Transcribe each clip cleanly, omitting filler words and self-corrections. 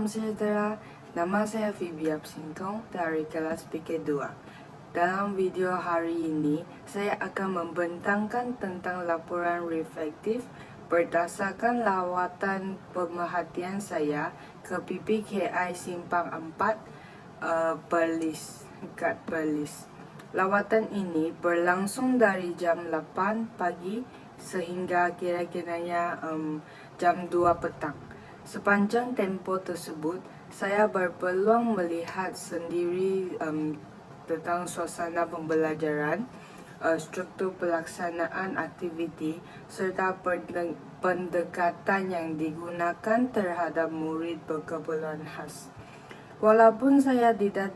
Salam sejahtera, nama saya Phoebe Absintong dari kelas PK2. Dalam video hari ini, saya akan membentangkan tentang laporan reflektif berdasarkan lawatan pemerhatian saya ke PPKI Simpang 4 Perlis. Lawatan ini berlangsung dari jam 8 pagi sehingga kira-kiranya jam 2 petang. Sepanjang tempo tersebut, saya berpeluang melihat sendiri tentang suasana pembelajaran, struktur pelaksanaan aktiviti, serta pendekatan yang digunakan terhadap murid berkeperluan khas. Walaupun saya tidak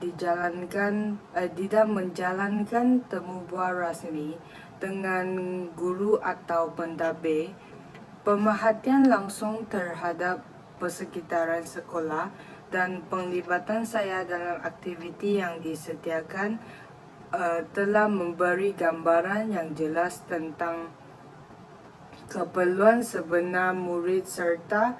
menjalankan temu bual rasmi dengan guru atau pendamping, pemerhatian langsung terhadap persekitaran sekolah dan penglibatan saya dalam aktiviti yang disediakan telah memberi gambaran yang jelas tentang keperluan sebenar murid serta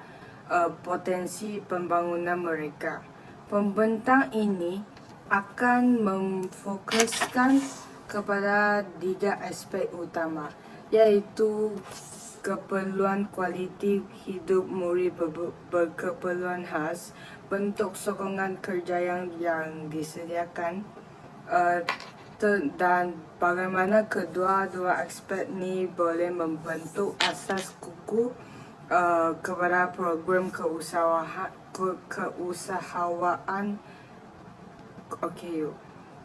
potensi pembangunan mereka. Pembentang ini akan memfokuskan kepada 3 aspek utama, yaitu keperluan kualiti hidup murid berkeperluan khas, bentuk sokongan kerja yang disediakan, dan bagaimana kedua-dua aspek ini boleh membentuk asas kukuh kepada program keusahawan.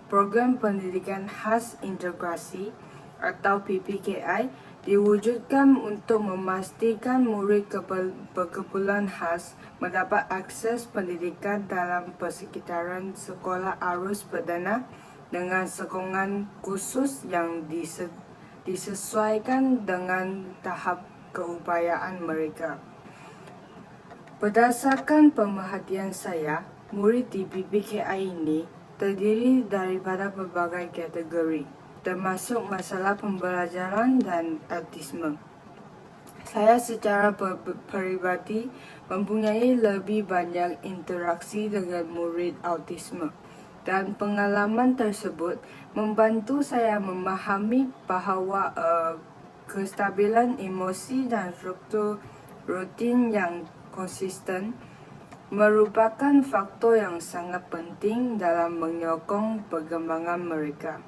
Program Pendidikan Khas Integrasi atau PPKI diwujudkan untuk memastikan murid berkeperluan khas mendapat akses pendidikan dalam persekitaran sekolah arus perdana dengan sokongan khusus yang disesuaikan dengan tahap keupayaan mereka. Berdasarkan pemerhatian saya, murid di PPKI ini terdiri daripada berbagai kategori, termasuk masalah pembelajaran dan autisme. Saya secara peribadi mempunyai lebih banyak interaksi dengan murid autisme, dan pengalaman tersebut membantu saya memahami bahawa kestabilan emosi dan struktur rutin yang konsisten merupakan faktor yang sangat penting dalam menyokong perkembangan mereka.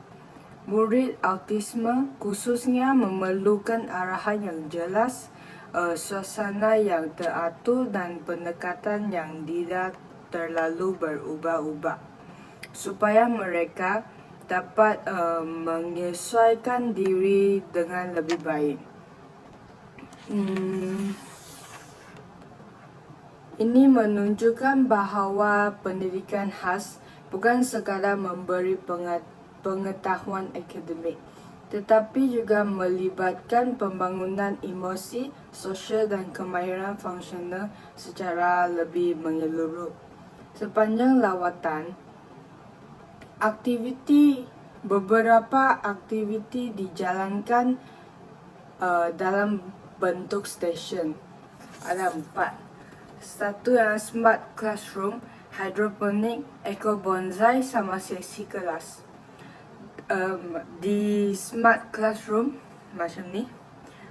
Murid autisme khususnya memerlukan arahan yang jelas, suasana yang teratur dan pendekatan yang tidak terlalu berubah-ubah, supaya mereka dapat menyesuaikan diri dengan lebih baik. Ini menunjukkan bahawa pendidikan khas bukan sekadar memberi pengetahuan akademik, tetapi juga melibatkan pembangunan emosi, sosial dan kemahiran fungsional secara lebih menyeluruh. Sepanjang lawatan, beberapa aktiviti dijalankan dalam bentuk stesen. Ada 4. Satu yang Smart Classroom, Hydroponik, Eco Bonsai sama sesi kelas. Di Smart Classroom macam ni,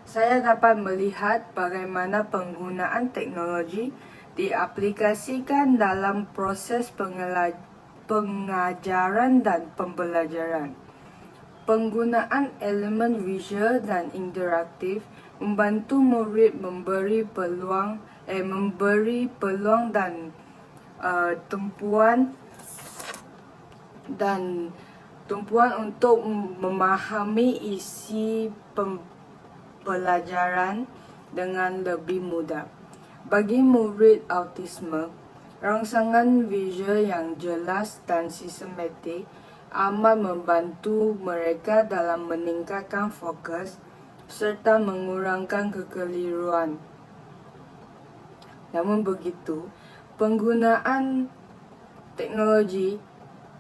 saya dapat melihat bagaimana penggunaan teknologi diaplikasikan dalam proses pengajaran dan pembelajaran. Penggunaan elemen visual dan interaktif membantu murid memberi peluang dan tumpuan untuk memahami isi pembelajaran dengan lebih mudah. Bagi murid autisme, rangsangan visual yang jelas dan sistematik amat membantu mereka dalam meningkatkan fokus serta mengurangkan kekeliruan. Namun begitu, penggunaan teknologi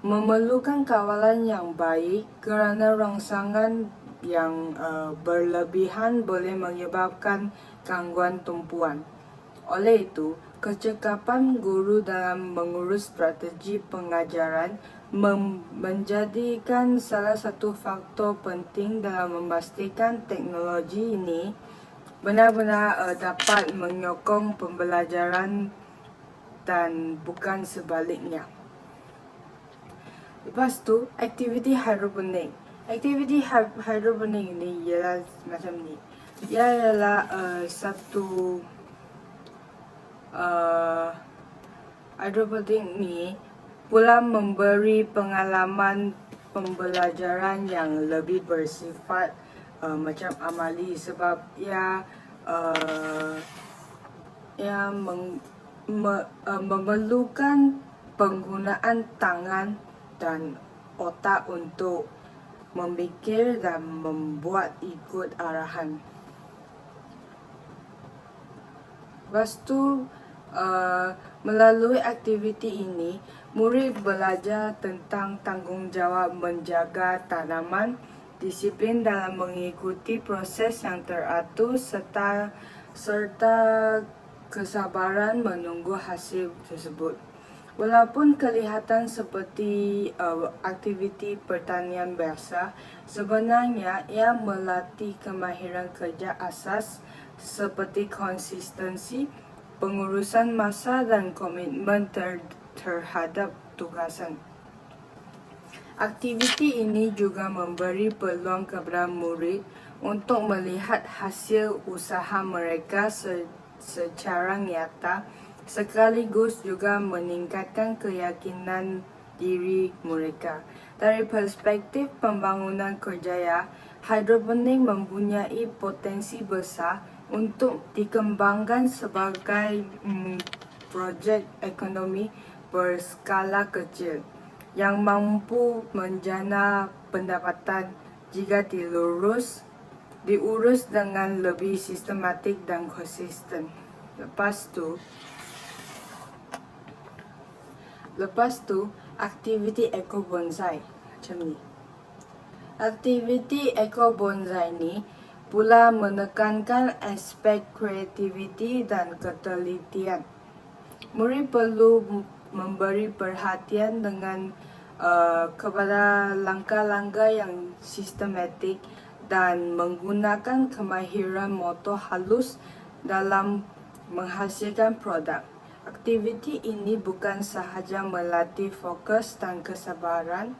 memerlukan kawalan yang baik kerana rangsangan yang berlebihan boleh menyebabkan gangguan tumpuan. Oleh itu, kecekapan guru dalam mengurus strategi pengajaran menjadikan salah satu faktor penting dalam memastikan teknologi ini benar-benar dapat menyokong pembelajaran dan bukan sebaliknya. Lepas tu, aktiviti hidroponik. Aktiviti hidroponik ini ialah macam ni. Ia ialah satu hidroponik ni pula memberi pengalaman pembelajaran yang lebih bersifat macam amali sebab ia memerlukan penggunaan tangan dan otak untuk memikir dan membuat ikut arahan. Lepas tu, melalui aktiviti ini, murid belajar tentang tanggungjawab menjaga tanaman, disiplin dalam mengikuti proses yang teratur serta kesabaran menunggu hasil tersebut. Walaupun kelihatan seperti aktiviti pertanian biasa, sebenarnya ia melatih kemahiran kerja asas seperti konsistensi, pengurusan masa dan komitmen terhadap tugasan. Aktiviti ini juga memberi peluang kepada murid untuk melihat hasil usaha mereka secara nyata, sekaligus juga meningkatkan keyakinan diri mereka. Dari perspektif pembangunan kerjaya, hidroponik mempunyai potensi besar untuk dikembangkan sebagai projek ekonomi berskala kecil yang mampu menjana pendapatan jika diurus dengan lebih sistematik dan konsisten. Lepas tu aktiviti eco bonsai macam ni. Aktiviti eco bonsai ni pula menekankan aspek kreativiti dan ketelitian. Murid perlu memberi perhatian kepada langkah-langkah yang sistematik dan menggunakan kemahiran motor halus dalam menghasilkan produk. Aktiviti ini bukan sahaja melatih fokus dan kesabaran,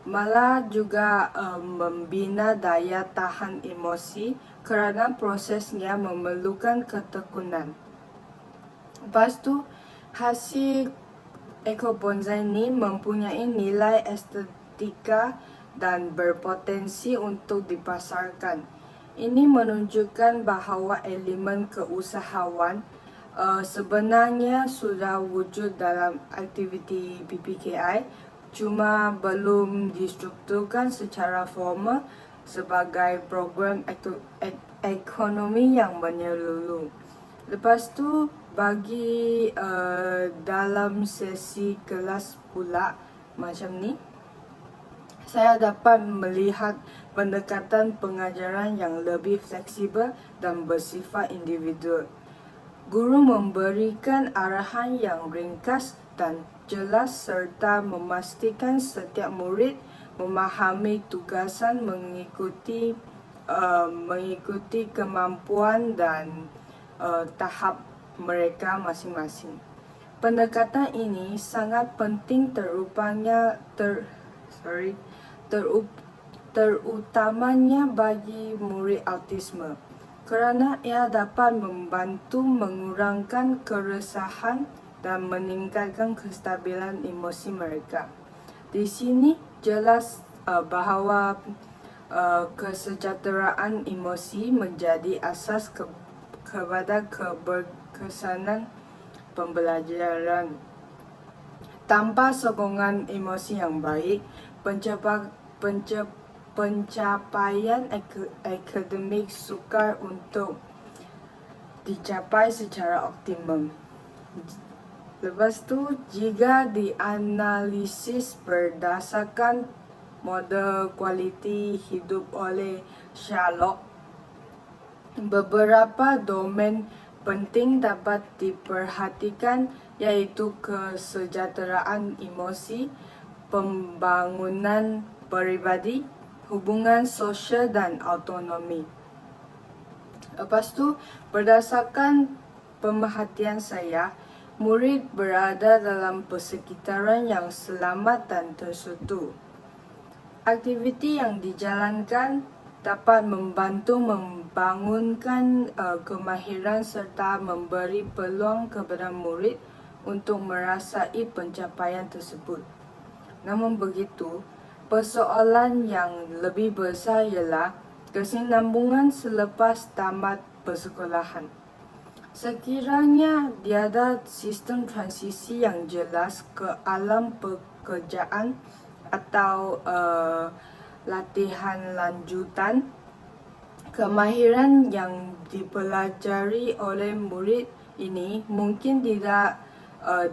malah juga membina daya tahan emosi kerana prosesnya memerlukan ketekunan. Lepas tu, hasil eco bonsai ini mempunyai nilai estetika dan berpotensi untuk dipasarkan. Ini menunjukkan bahawa elemen keusahawan sebenarnya sudah wujud dalam aktiviti PPKI, cuma belum distrukturkan secara formal sebagai program ekonomi yang menyeluruh. Lepas tu, bagi dalam sesi kelas pula macam ni, saya dapat melihat pendekatan pengajaran yang lebih fleksibel dan bersifat individual. Guru memberikan arahan yang ringkas dan jelas serta memastikan setiap murid memahami tugasan mengikuti kemampuan dan tahap mereka masing-masing. Pendekatan ini sangat penting terutamanya bagi murid autisme, kerana ia dapat membantu mengurangkan keresahan dan meningkatkan kestabilan emosi mereka. Di sini jelas bahawa kesejahteraan emosi menjadi asas kepada keberkesanan pembelajaran. Tanpa sokongan emosi yang baik, pencapaian akademik sukar untuk dicapai secara optimum. Lepas tu, jika dianalisis berdasarkan model kualiti hidup oleh Sherlock, beberapa domen penting dapat diperhatikan yaitu kesejahteraan emosi, pembangunan peribadi, hubungan sosial dan autonomi. Lepas tu, berdasarkan pemerhatian saya, murid berada dalam persekitaran yang selamat dan tersentuh. Aktiviti yang dijalankan dapat membantu membangunkan kemahiran serta memberi peluang kepada murid untuk merasai pencapaian tersebut. Namun begitu, persoalan yang lebih besar ialah kesinambungan selepas tamat persekolahan. Sekiranya tiada sistem transisi yang jelas ke alam pekerjaan atau latihan lanjutan, kemahiran yang dipelajari oleh murid ini mungkin tidak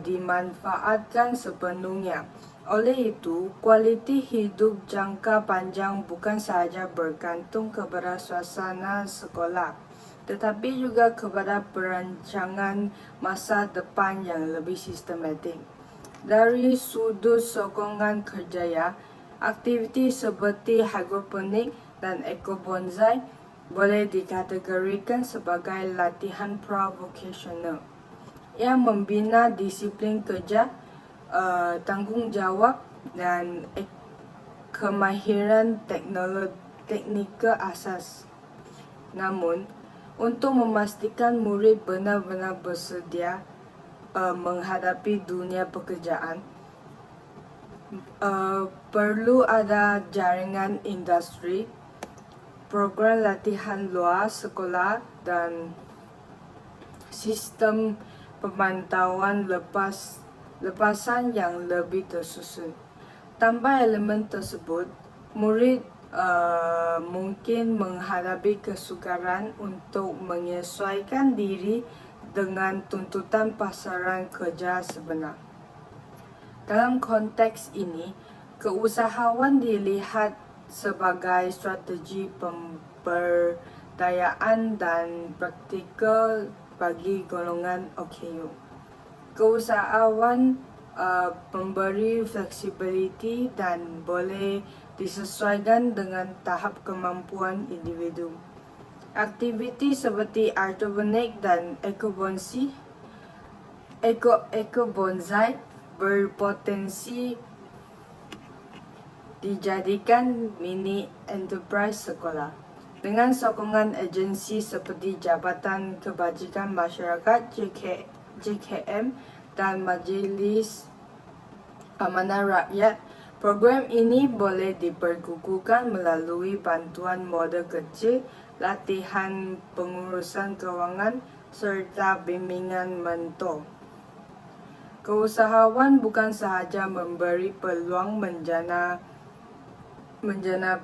dimanfaatkan sepenuhnya. Oleh itu, kualiti hidup jangka panjang bukan sahaja bergantung kepada suasana sekolah, tetapi juga kepada perancangan masa depan yang lebih sistematik. Dari sudut sokongan kerjaya, aktiviti seperti hidroponik dan ekobonsai boleh dikategorikan sebagai latihan pra-vocational yang membina disiplin kerja, tanggungjawab dan kemahiran teknikal asas. Namun, untuk memastikan murid benar-benar bersedia menghadapi dunia pekerjaan, perlu ada jaringan industri, program latihan luar sekolah dan sistem pemantauan lepasan yang lebih tersusun. Tanpa elemen tersebut, murid mungkin menghadapi kesukaran untuk menyesuaikan diri dengan tuntutan pasaran kerja sebenar. Dalam konteks ini, keusahawan dilihat sebagai strategi pemberdayaan dan praktikal bagi golongan OKU. Keusahawan memberi fleksibiliti dan boleh disesuaikan dengan tahap kemampuan individu. Aktiviti seperti hidroponik dan ekobonsai berpotensi dijadikan mini enterprise sekolah. Dengan sokongan agensi seperti Jabatan Kebajikan Masyarakat JKM dan Majlis Amanah Rakyat, program ini boleh diperkukuhkan melalui bantuan modal kecil, latihan pengurusan kewangan, serta bimbingan mentor. Keusahawan bukan sahaja memberi peluang menjana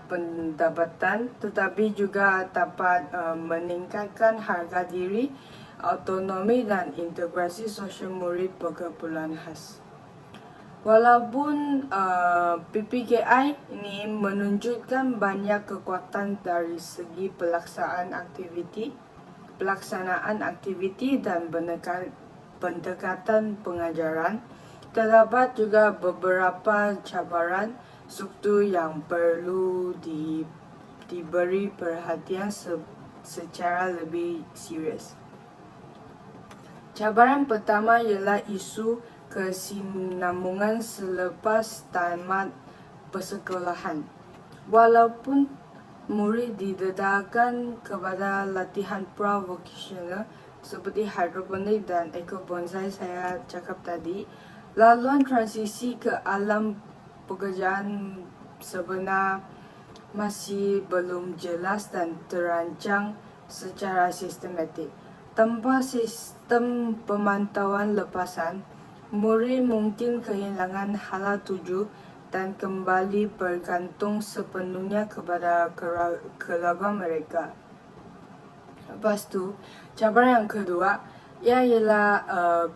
pendapatan, tetapi juga dapat meningkatkan harga diri, autonomi dan integrasi sosial murid perkumpulan khas. Walaupun PPKI ini menunjukkan banyak kekuatan dari segi pelaksanaan aktiviti dan pendekatan pengajaran, terdapat juga beberapa cabaran struktur yang perlu diberi perhatian secara lebih serius. Cabaran pertama ialah isu kesinambungan selepas tamat persekolahan. Walaupun murid didedahkan kepada latihan pra-vocational seperti hidroponik dan ekobonsai saya cakap tadi, laluan transisi ke alam pekerjaan sebenar masih belum jelas dan terancang secara sistematik. Tanpa sistem pemantauan lepasan, murid mungkin kehilangan hala tuju dan kembali bergantung sepenuhnya kepada keluarga mereka. Lepas tu, cabaran yang kedua ialah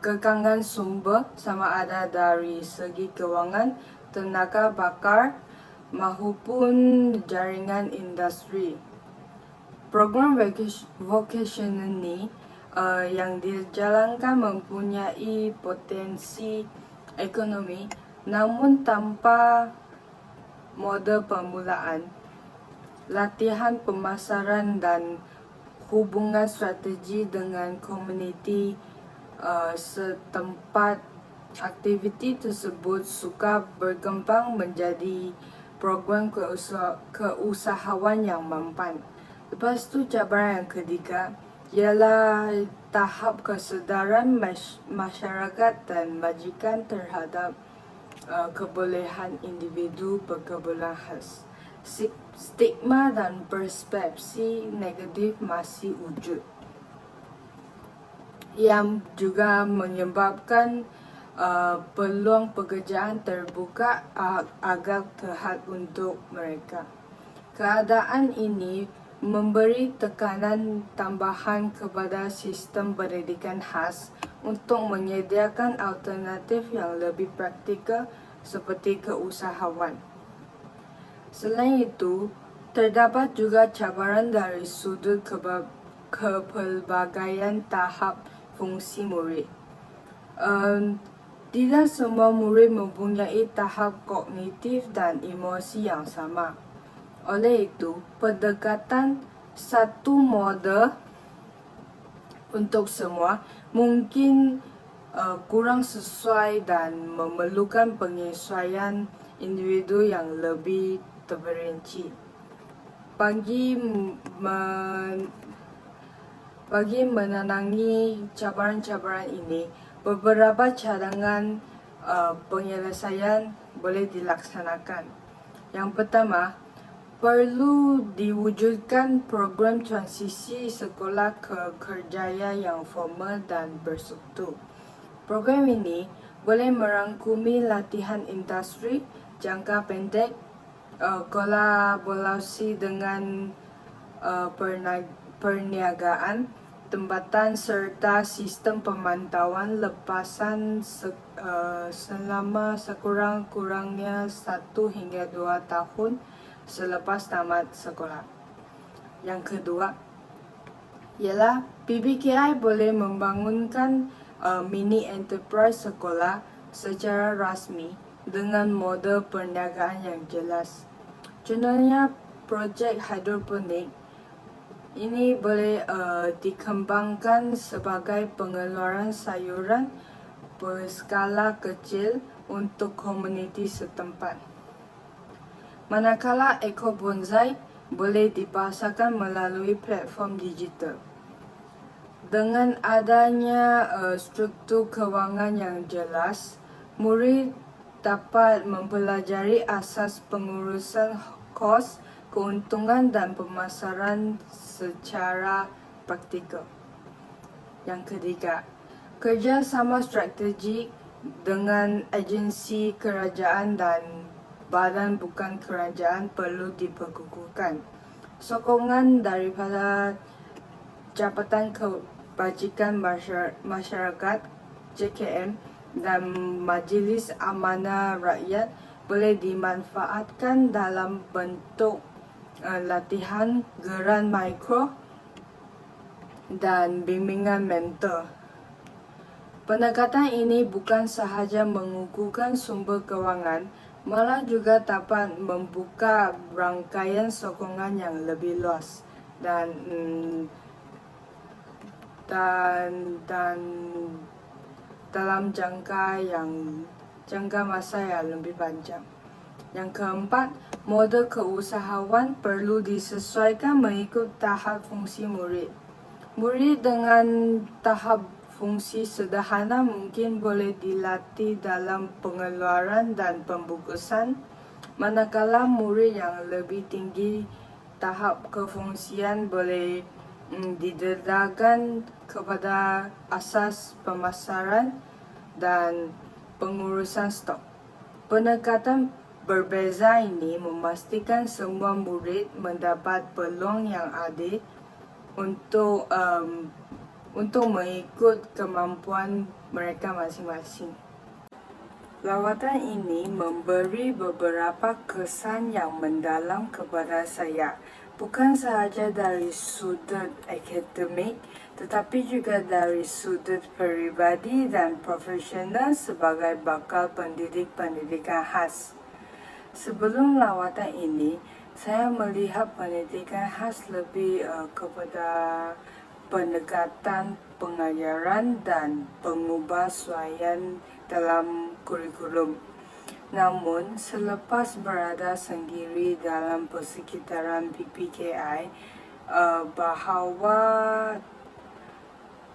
kekangan sumber sama ada dari segi kewangan, tenaga bakar maupun jaringan industri. Program vocational ni yang dijalankan mempunyai potensi ekonomi, namun tanpa model permulaan, latihan pemasaran dan hubungan strategi dengan komuniti setempat. Aktiviti tersebut suka berkembang menjadi program keusahawan yang mampan. Lepas tu cabaran yang ketiga ialah tahap kesedaran masyarakat dan majikan terhadap kebolehan individu berkebutuhan khas. Stigma dan persepsi negatif masih wujud, yang juga menyebabkan peluang pekerjaan terbuka agak terhad untuk mereka. Keadaan ini memberi tekanan tambahan kepada sistem pendidikan khas untuk menyediakan alternatif yang lebih praktikal seperti keusahawan. Selain itu, terdapat juga cabaran dari sudut kepelbagaian tahap fungsi murid. Tidak semua murid mempunyai tahap kognitif dan emosi yang sama. Oleh itu, pendekatan satu model untuk semua mungkin kurang sesuai dan memerlukan penyesuaian individu yang lebih terperinci. Bagi menenangi cabaran-cabaran ini, beberapa cadangan penyelesaian boleh dilaksanakan. Yang pertama, perlu diwujudkan program transisi sekolah ke kerjaya yang formal dan berstruktur. Program ini boleh merangkumi latihan industri jangka pendek, kolaborasi dengan perniagaan, tempatan serta sistem pemantauan lepasan selama sekurang-kurangnya 1 hingga 2 tahun selepas tamat sekolah. Yang kedua ialah PBKI boleh membangunkan mini enterprise sekolah secara rasmi dengan model perniagaan yang jelas. Contohnya projek hidroponik ini boleh dikembangkan sebagai pengeluaran sayuran berskala kecil untuk komuniti setempat. Manakala eco-bonsai boleh dipasarkan melalui platform digital. Dengan adanya struktur kewangan yang jelas, murid dapat mempelajari asas pengurusan kos, keuntungan dan pemasaran secara praktikal. Yang ketiga, kerjasama strategik dengan agensi kerajaan dan badan bukan kerajaan perlu diperkukuhkan. Sokongan daripada Jabatan Kebajikan Masyarakat JKM dan Majlis Amanah Rakyat boleh dimanfaatkan dalam bentuk latihan geran mikro dan bimbingan mentor. Pendekatan ini bukan sahaja mengukuhkan sumber kewangan, malah juga dapat membuka rangkaian sokongan yang lebih luas dan dalam jangka masa yang lebih panjang. Yang keempat, model keusahawan perlu disesuaikan mengikut tahap fungsi murid. Murid dengan tahap fungsi sederhana mungkin boleh dilatih dalam pengeluaran dan pembungkusan, manakala murid yang lebih tinggi tahap kefungsian boleh didedahkan kepada asas pemasaran dan pengurusan stok. Pendekatan berbeza ini memastikan semua murid mendapat peluang yang adil untuk mengikut kemampuan mereka masing-masing. Lawatan ini memberi beberapa kesan yang mendalam kepada saya. bukan sahaja dari sudut akademik, tetapi juga dari sudut pribadi dan profesional sebagai bakal pendidik pendidikan khas. Sebelum lawatan ini, saya melihat pendidikan khas lebih kepada pendekatan pengajaran dan pengubahsuaian dalam kurikulum. Namun, selepas berada sendiri dalam persekitaran PPKI, bahawa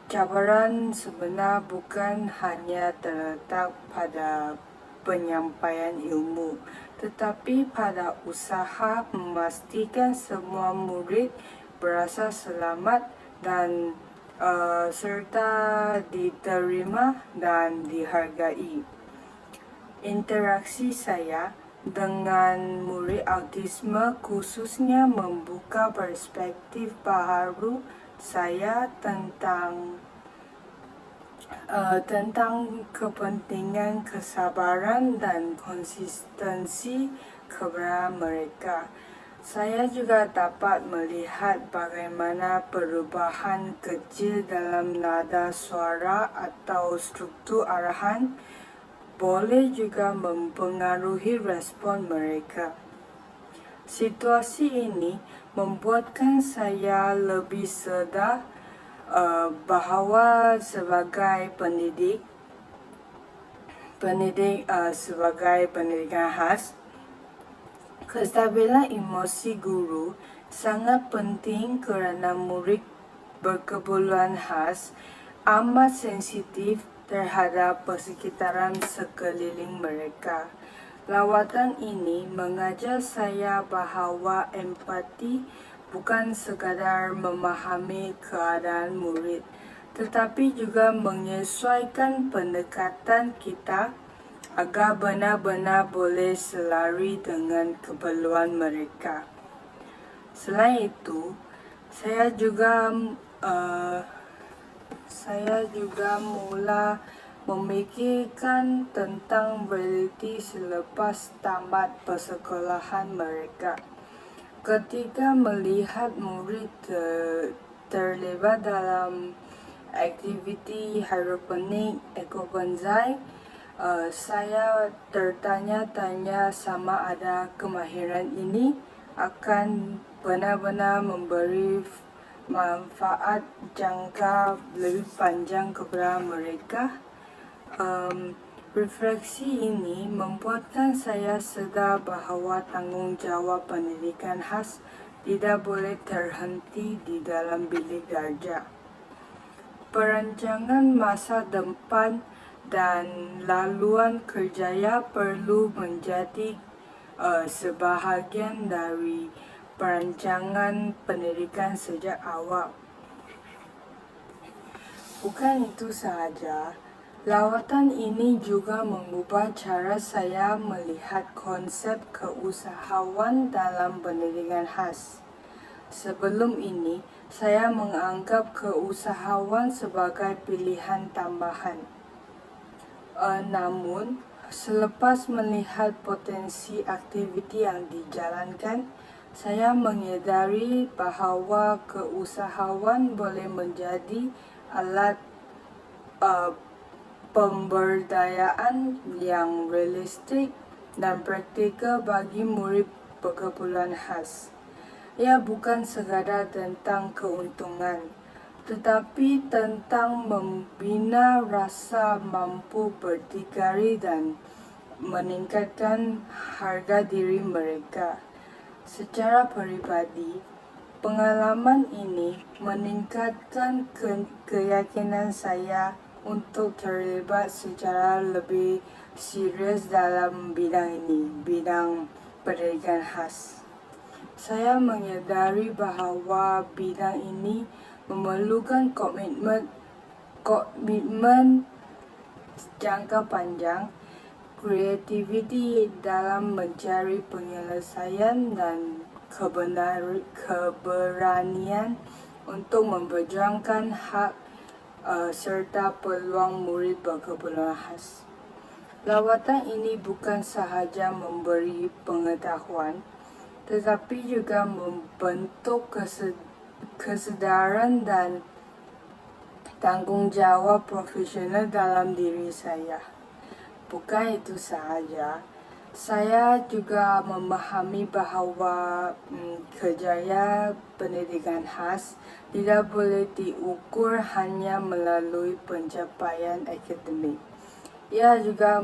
cabaran sebenar bukan hanya terletak pada penyampaian ilmu, tetapi pada usaha memastikan semua murid berasa selamat dan serta diterima dan dihargai. Interaksi saya dengan murid autisme khususnya membuka perspektif baru saya tentang kepentingan kesabaran dan konsistensi kepada mereka. Saya juga dapat melihat bagaimana perubahan kecil dalam nada suara atau struktur arahan boleh juga mempengaruhi respon mereka. Situasi ini membuatkan saya lebih sedar bahawa sebagai pendidik sebagai pendidikan khas, kestabilan emosi guru sangat penting kerana murid berkeperluan khas amat sensitif terhadap persekitaran sekeliling mereka. Lawatan ini mengajar saya bahawa empati bukan sekadar memahami keadaan murid, tetapi juga menyesuaikan pendekatan kita agar benar-benar boleh selari dengan keperluan mereka. Selain itu, saya juga mula memikirkan tentang realiti selepas tamat persekolahan mereka. Ketika melihat murid terlibat dalam aktiviti hidroponik ekobonsai, saya tertanya-tanya sama ada kemahiran ini akan benar-benar memberi manfaat jangka lebih panjang kepada mereka. Refleksi ini membuatkan saya sedar bahawa tanggungjawab pendidikan khas tidak boleh terhenti di dalam bilik darjah. Perancangan masa depan dan laluan kerjaya perlu menjadi sebahagian dari perancangan pendidikan sejak awal. Bukan itu sahaja, lawatan ini juga mengubah cara saya melihat konsep keusahawan dalam pendidikan khas. Sebelum ini, saya menganggap keusahawan sebagai pilihan tambahan. Namun, selepas melihat potensi aktiviti yang dijalankan, saya menyadari bahawa keusahawan boleh menjadi alat pemberdayaan yang realistik dan praktikal bagi murid berkeperluan khas. Ia bukan sekadar tentang keuntungan, tetapi tentang membina rasa mampu berdikari dan meningkatkan harga diri mereka. Secara pribadi, pengalaman ini meningkatkan keyakinan saya untuk terlibat secara lebih serius dalam bidang ini, bidang pendidikan khas. Saya menyadari bahawa bidang ini memerlukan komitmen jangka panjang, kreativiti dalam mencari penyelesaian dan keberanian untuk memperjuangkan hak serta peluang murid berkeperluan khas. Lawatan ini bukan sahaja memberi pengetahuan, tetapi juga membentuk kesadaran dan tanggung jawab profesional dalam diri saya. Bukan itu sahaja, saya juga memahami bahwa kerjaya pendidikan khas tidak boleh diukur hanya melalui pencapaian akademik. Ia juga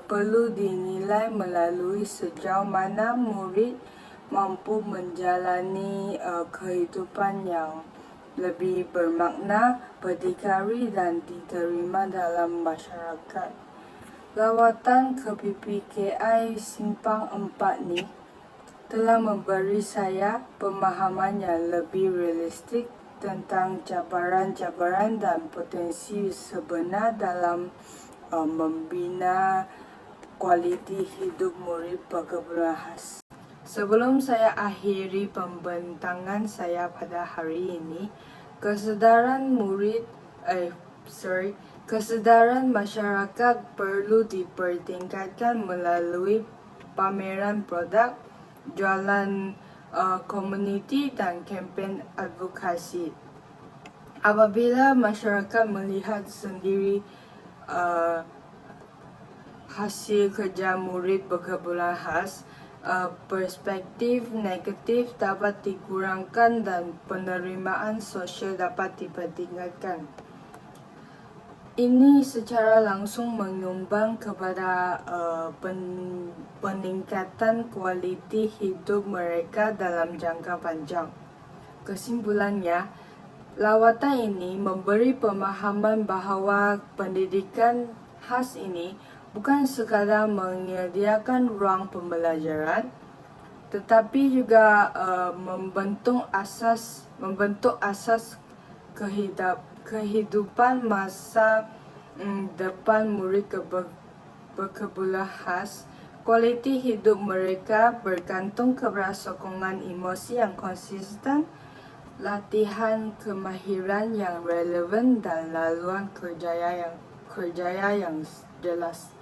perlu dinilai melalui sejauh mana murid mampu menjalani kehidupan yang lebih bermakna, berdikari dan diterima dalam masyarakat. Lawatan ke PPKI Simpang 4 ni telah memberi saya pemahaman yang lebih realistik tentang cabaran-cabaran dan potensi sebenar dalam membina kualiti hidup murid perkebunan khas. Sebelum saya akhiri pembentangan saya pada hari ini, kesadaran masyarakat perlu dipertingkatkan melalui pameran produk, jualan komuniti dan kempen advokasi. Apabila masyarakat melihat sendiri hasil kerja murid perkebunan khas, perspektif negatif dapat dikurangkan dan penerimaan sosial dapat dipertingkatkan. Ini secara langsung menyumbang kepada peningkatan kualiti hidup mereka dalam jangka panjang. Kesimpulannya, lawatan ini memberi pemahaman bahawa pendidikan khas ini bukan sekadar menyediakan ruang pembelajaran, tetapi juga membentuk asas kehidupan masa depan murid perkebunan khas. Kualiti hidup mereka bergantung kepada sokongan emosi yang konsisten, latihan kemahiran yang relevan dan laluan kerjaya yang jelas.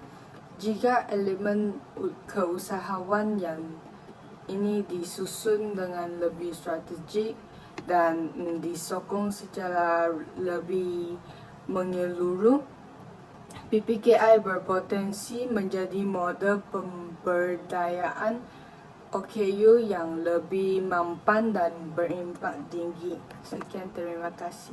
Jika elemen keusahawan yang ini disusun dengan lebih strategik dan disokong secara lebih menyeluruh, PPKI berpotensi menjadi model pemberdayaan OKU yang lebih mampan dan berimpak tinggi. Sekian, terima kasih.